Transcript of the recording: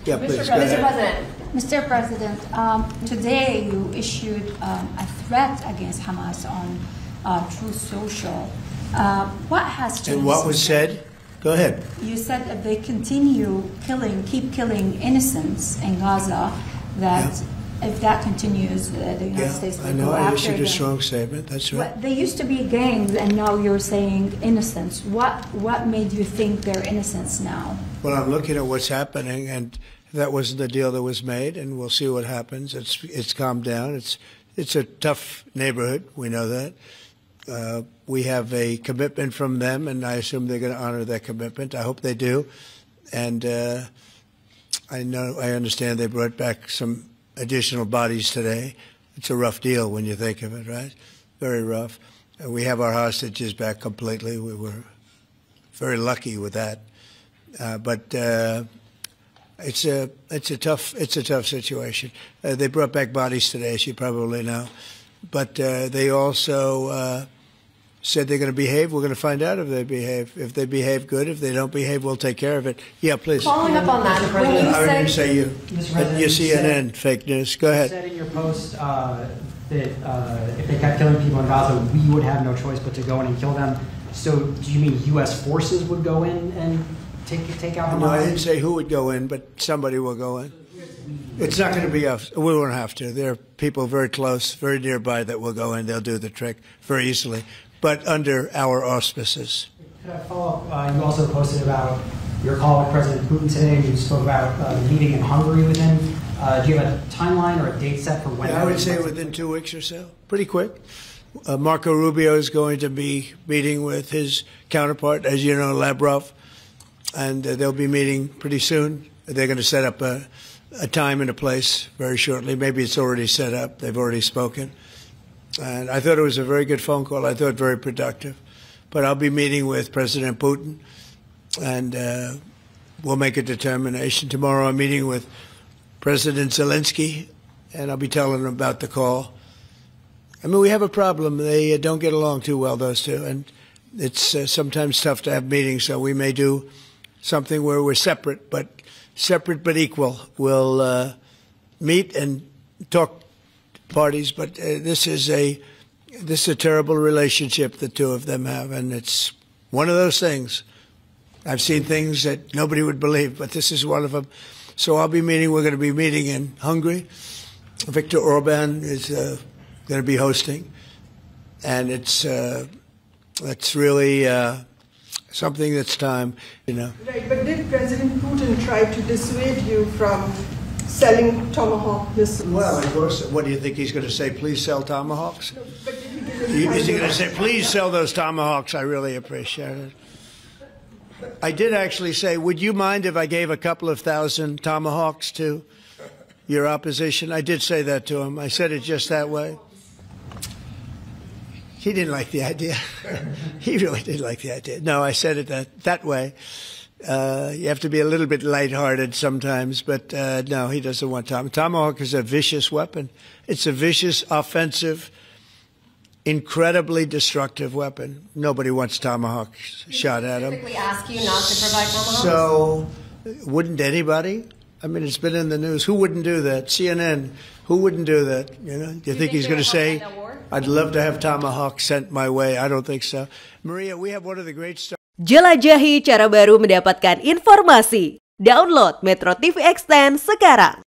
Yeah, please. Mr. President, today you issued a threat against Hamas on Truth Social. What has changed? And what was said? Go ahead. You said if they continue keep killing innocents in Gaza, that if that continues, the United States will go after them. I issued a strong statement. That's right. But they used to be gangs, and now you're saying innocents. What made you think they're innocents now? Well, I'm looking at what's happening, and that wasn't the deal that was made, and we'll see what happens. It's calmed down. It's a tough neighborhood. We know that. We have a commitment from them, and I assume they're going to honor that commitment. I hope they do. And I understand they brought back some additional bodies today. It's a rough deal when you think of it, right? Very rough. We have our hostages back completely. We were very lucky with that. But it's a tough situation. They brought back bodies today, as you probably know. But they also said they're going to behave. We're going to find out if they behave. If they behave good, if they don't behave, we'll take care of it. Yeah, please. Following up on that, Mr. President, I already say you. You CNN fake news. Go ahead. You said in your post that if they kept killing people in Gaza, we would have no choice but to go in and kill them. So do you mean U.S. forces would go in and take out Hamas? No, I didn't say who would go in, but somebody will go in. It's not going to be us. We won't have to. There are people very close, very nearby that will go in. They'll do the trick very easily, but under our auspices. Could I follow up? You also posted about your call with President Putin today. You spoke about the meeting in Hungary with him. Do you have a timeline or a date set for when? Yeah, I would say within 2 weeks or so. Pretty quick. Marco Rubio is going to be meeting with his counterpart, as you know, Lavrov, and they'll be meeting pretty soon. They're going to set up a time and a place very shortly. Maybe it's already set up. They've already spoken. And I thought it was a very good phone call. I thought very productive. But I'll be meeting with President Putin, and we'll make a determination. Tomorrow I'm meeting with President Zelenskyy, and I'll be telling him about the call. I mean, we have a problem. They don't get along too well, those two, and it's sometimes tough to have meetings, so we may do something where we're separate but equal. We'll meet and talk parties, but this is a terrible relationship the two of them have, and it's one of those things. I've seen things that nobody would believe, but this is one of them. So I'll be meeting. We're going to be meeting in Hungary. Viktor Orban is going to be hosting, and it's really something that's time, you know. Right, but did President Putin try to dissuade you from selling Tomahawk missiles? Well, of course. What do you think he's going to say? Please sell Tomahawks? No, but did he give Is he going to say, please sell those Tomahawks? I really appreciate it. I did actually say, would you mind if I gave a couple of thousand Tomahawks to your opposition? I did say that to him. I said it just that way. He didn't like the idea. He really didn't like the idea. No, I said it that way. You have to be a little bit lighthearted sometimes, but no, he doesn't want Tomahawk is a vicious weapon. It's a vicious, offensive, incredibly destructive weapon. Nobody wants Tomahawk shot at them. Ask you not to provide Tomahawks? So, wouldn't anybody? I mean, it's been in the news. Who wouldn't do that? CNN. Who wouldn't do that? You know? Do you think he's going to say, "I'd love to have Tomahawk sent my way"? I don't think so. Maria, we have one of the great stars. Jelajahi cara baru mendapatkan informasi. Download MetroTV Extend sekarang.